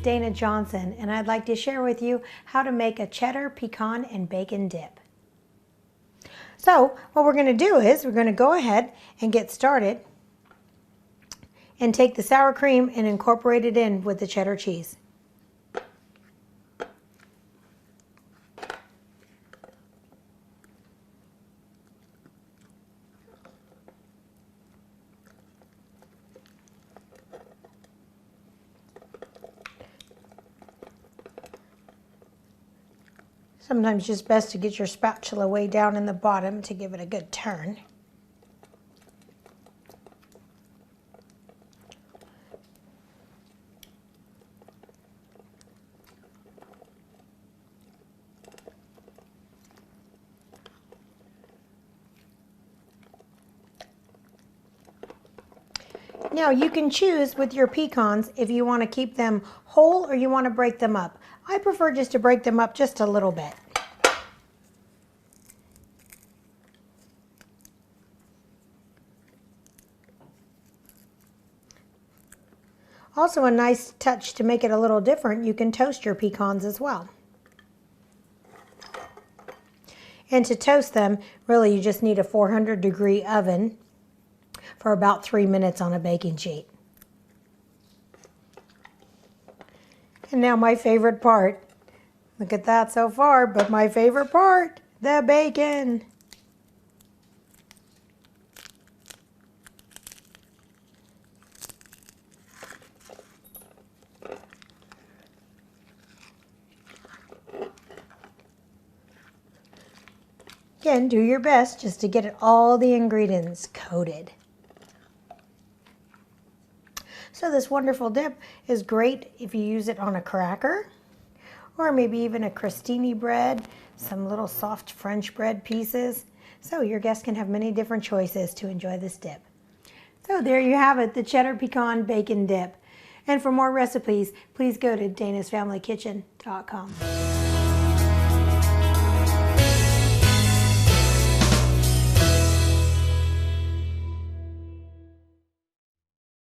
Dana Johnson, and I'd like to share with you how to make a cheddar, pecan, and bacon dip. So what we're going to do is we're going to go ahead and get started and take the sour cream and incorporate it in with the cheddar cheese. Sometimes it's just best to get your spatula way down in the bottom to give it a good turn. Now you can choose with your pecans if you want to keep them whole or you want to break them up. I prefer just to break them up just a little bit. Also, a nice touch to make it a little different, you can toast your pecans as well. And to toast them, really you just need a 400-degree oven for about 3 minutes on a baking sheet. And now my favorite part. Look at that so far, but my favorite part, the bacon. Again, do your best just to get all the ingredients coated. So this wonderful dip is great if you use it on a cracker or maybe even a crostini bread, some little soft French bread pieces. So your guests can have many different choices to enjoy this dip. So there you have it, the cheddar pecan bacon dip. And for more recipes, please go to danasfamilykitchen.com.